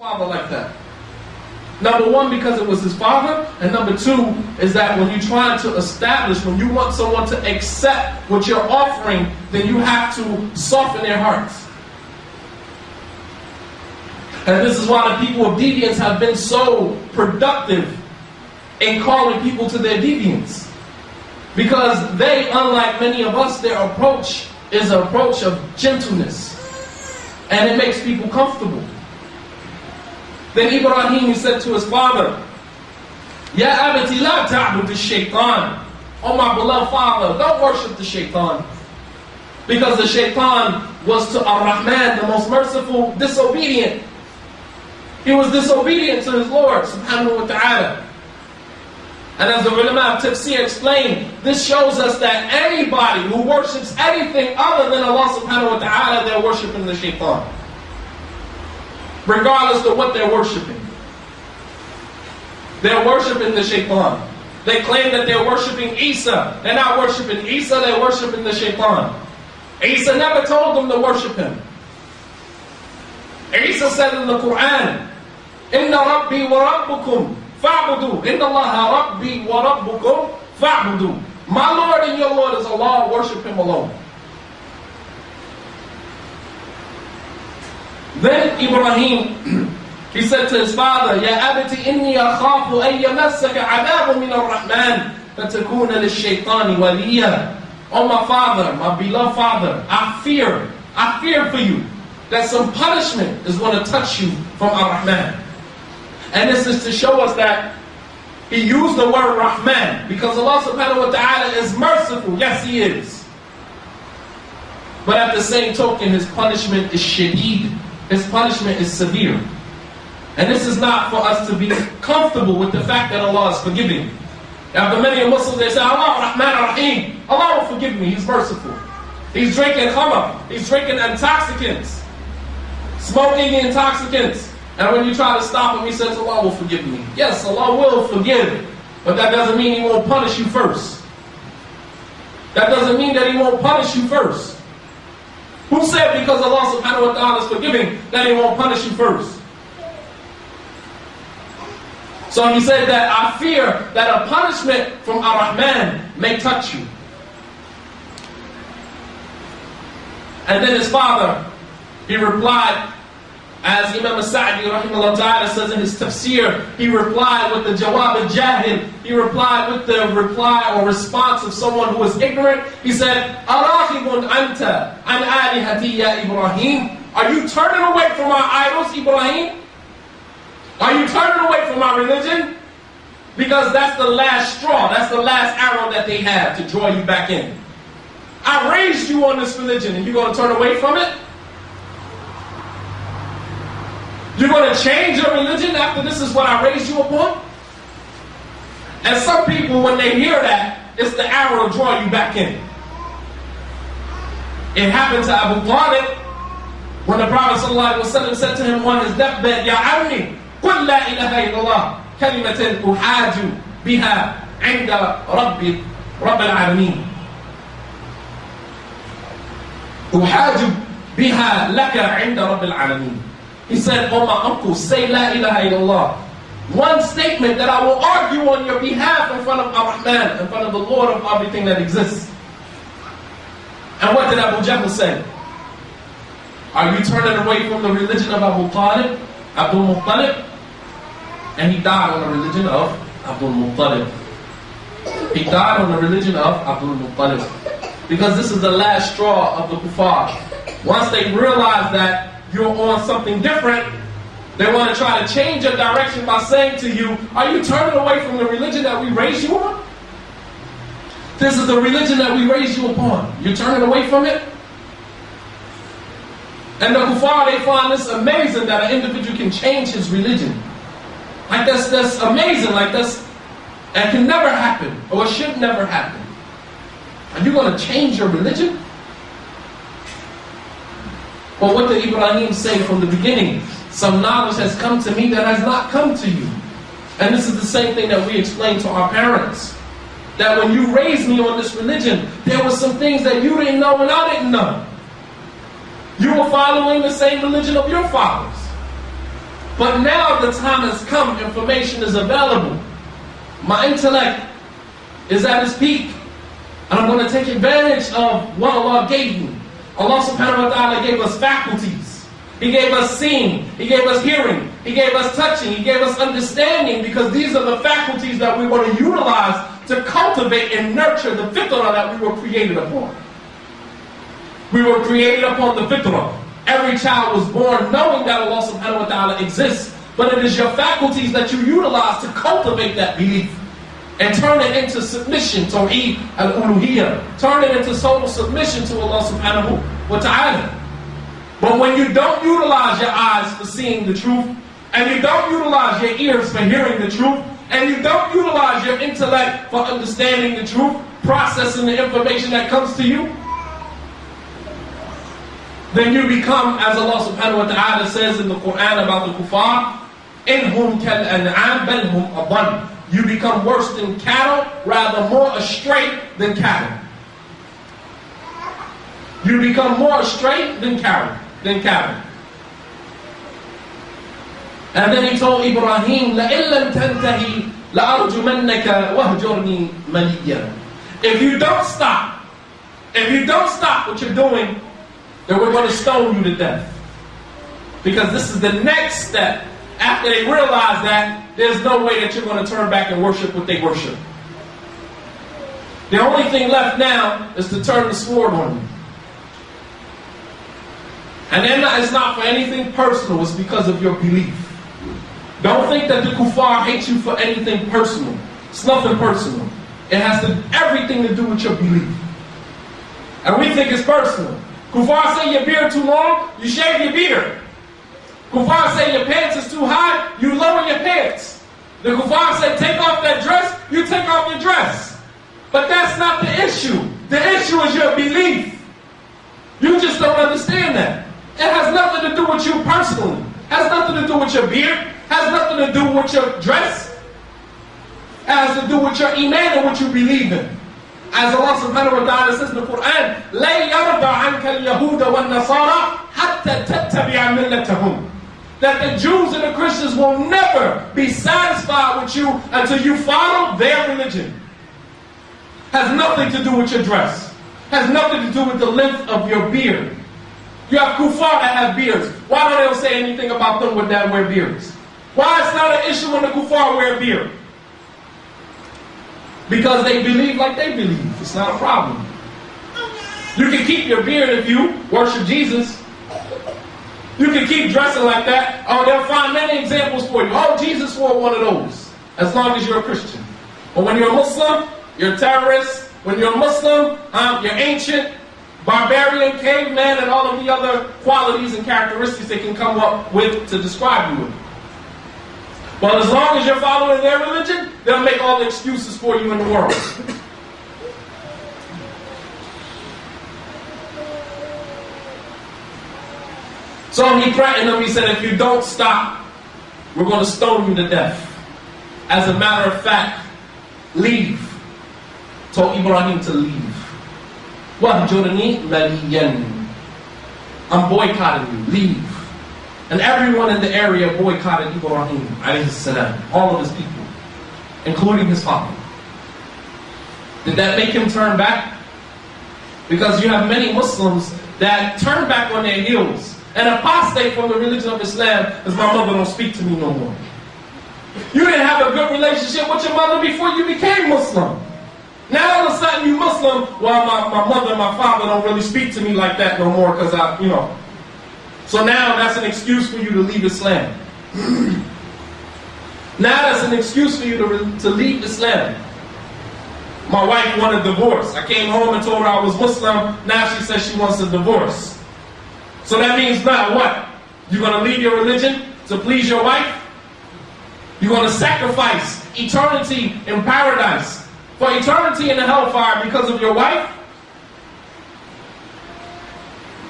father like that. Number one, because it was his father, and number two is that when you're trying to establish, when you want someone to accept what you're offering, then you have to soften their hearts. And this is why the people of deviance have been so productive in calling people to their deviance. Because they, unlike many of us, their approach is an approach of gentleness. And it makes people comfortable. Then Ibrahim, he said to his father, Ya abati la ta'bud ash-shaytan. Oh my beloved father, don't worship the shaitan. Because the shaitan was to Ar-Rahman, the most merciful, disobedient. He was disobedient to his Lord, subhanahu wa ta'ala. And as the ulama of tafsir explained, this shows us that anybody who worships anything other than Allah subhanahu wa ta'ala, they're worshiping the shaitan. Regardless of what they're worshiping. They're worshiping the shaitan. They claim that they're worshiping Isa. They're not worshiping Isa, they're worshiping the shaitan. Isa never told them to worship him. Isa said in the Quran, Inna Rabbi wa Rabbukum fa'budu. Inna Allaha Rabbi wa Rabbukum fa'budu. My Lord and your Lord is Allah, worship him alone. Then Ibrahim, he said to his father, Ya abati inni akhafu an yamassaka adabun min ar-Rahman fatakuna lish-shaytani waliya. Oh my father, my beloved father, I fear for you that some punishment is going to touch you from Ar-Rahman. And this is to show us that he used the word Rahman because Allah subhanahu wa ta'ala is merciful. Yes, he is. But at the same token, his punishment is shadeed. His punishment is severe. And this is not for us to be comfortable with the fact that Allah is forgiving. Now, for many Muslims, they say, Allah Rahman Rahim. Allah will forgive me. He's merciful. He's drinking khamr. He's drinking intoxicants. Smoking intoxicants. And when you try to stop him, he says, Allah will forgive me. Yes, Allah will forgive. But that doesn't mean he won't punish you first. That doesn't mean that he won't punish you first. Who said because Allah subhanahu wa ta'ala is forgiving that he won't punish you first? So he said that I fear that a punishment from Ar-Rahman may touch you. And then his father, he replied, as Imam Sa'di rahimahullah ta'ala says in his tafsir, he replied with the jawab al-jahil. He replied with the reply or response of someone who was ignorant. He said, Arakhibun anta an alihati ya Ibrahim. Are you turning away from our idols, Ibrahim? Are you turning away from our religion? Because that's the last straw. That's the last arrow that they have to draw you back in. I raised you on this religion and you're going to turn away from it? You're going to change your religion after this is what I raised you upon? And some people, when they hear that, it's the arrow to draw you back in. It happened to Abu Talib when the Prophet ﷺ said to him on his deathbed, Ya Ammi, قل لا إله إلا الله كلمة أحاج بها عند رب العالمين. أحاج بها لك عند رب العالمين. He said, oh my uncle, say La ilaha illallah. One statement that I will argue on your behalf in front of Ar-Rahman, in front of the Lord of everything that exists. And what did Abu Jahl say? Are you turning away from the religion of Abu Talib, Abdul Muttalib? And he died on the religion of Abdul Muttalib. He died on the religion of Abdul Muttalib. Because this is the last straw of the kuffar. Once they realize that you're on something different, they want to try to change your direction by saying to you, are you turning away from the religion that we raised you on? This is the religion that we raised you upon. You're turning away from it? And the kuffar, they find this amazing that an individual can change his religion. Like that's amazing, like that can never happen, or it should never happen. Are you going to change your religion? But what did Ibrahim say from the beginning? Some knowledge has come to me that has not come to you. And this is the same thing that we explained to our parents. That when you raised me on this religion, there were some things that you didn't know and I didn't know. You were following the same religion of your fathers. But now the time has come, information is available. My intellect is at its peak. And I'm going to take advantage of what Allah gave me. Allah subhanahu wa ta'ala gave us faculties. He gave us seeing. He gave us hearing. He gave us touching. He gave us understanding, because these are the faculties that we want to utilize to cultivate and nurture the fitrah that we were created upon. We were created upon the fitrah. Every child was born knowing that Allah subhanahu wa ta'ala exists. But it is your faculties that you utilize to cultivate that belief and turn it into submission, Tawheed al-uluhiyyah. Turn it into total submission to Allah subhanahu wa ta'ala. But when you don't utilize your eyes for seeing the truth, and you don't utilize your ears for hearing the truth, and you don't utilize your intellect for understanding the truth, processing the information that comes to you, then you become, as Allah subhanahu wa ta'ala says in the Quran about the kuffar, إِنْهُمْ كَالْأَنْعَامِ بَلْ هُمْ أَضَلُّ. You become worse than cattle, rather more astray than cattle. You become more astray than cattle. And then he told Ibrahim, لَإِن لَمْ تَنْتَهِ لَأَرْجُمَنَّكَ وَهْجُرْنِي مَلِيًّا. If you don't stop what you're doing, then we're going to stone you to death. Because this is the next step. After they realize that, there's no way that you're going to turn back and worship what they worship. The only thing left now is to turn the sword on you. And then it's not for anything personal, it's because of your belief. Don't think that the kuffar hates you for anything personal. It's nothing personal. It has everything to do with your belief. And we think it's personal. Kuffar say your beard too long, you shave your beard. Kuffar say your pants is too high, you lower your pants. The kuffar say take off that dress, you take off your dress. But that's not the issue. The issue is your belief. You just don't understand that. It has nothing to do with you personally. It has nothing to do with your beard. It has nothing to do with your dress. It has to do with your iman and what you believe in. As Allah subhanahu wa ta'ala says in the Quran, لَا يَرْضَ عَنْكَ الْيَهُودَ وَالنَّصَارَى حَتَّى تَتَّبِعَ مِلَّتَهُمْ. That the Jews and the Christians will never be satisfied with you until you follow their religion. Has nothing to do with your dress. Has nothing to do with the length of your beard. You have kuffar that have beards. Why don't they say anything about them when they wear beards? Why it's not an issue when the kuffar wear a beard? Because they believe like they believe. It's not a problem. You can keep your beard if you worship Jesus. You can keep dressing like that. Oh, they'll find many examples for you. Oh, Jesus wore one of those. As long as you're a Christian. But when you're a Muslim, you're a terrorist. When you're a Muslim, you're ancient, barbarian, caveman, and all of the other qualities and characteristics they can come up with to describe you with. But as long as you're following their religion, they'll make all the excuses for you in the world. So he threatened them. He said, if you don't stop, we're going to stone you to death. As a matter of fact, leave. Told Ibrahim to leave. وَهْجُرْنِي مَلِيًّا. I'm boycotting you. Leave. And everyone in the area boycotted Ibrahim alayhi salam. All of his people. Including his father. Did that make him turn back? Because you have many Muslims that turn back on their heels and apostate from the religion of Islam as my mother don't speak to me no more. You didn't have a good relationship with your mother before you became Muslim. Now all of a sudden you Muslim, well my mother and my father don't really speak to me like that no more because So now that's an excuse for you to leave Islam. Now that's an excuse for you to leave Islam. My wife wanted a divorce. I came home and told her I was Muslim. Now she says she wants a divorce. So that means now what? You're going to leave your religion to please your wife? You're going to sacrifice eternity in paradise for eternity in the hellfire because of your wife?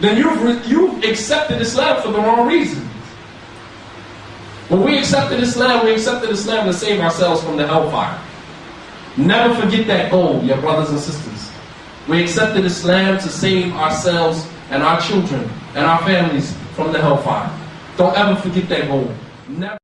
Then you've accepted Islam for the wrong reasons. When we accepted Islam to save ourselves from the hellfire. Never forget that goal, your brothers and sisters. We accepted Islam to save ourselves and our children and our families from the hellfire. Don't ever forget that goal. Never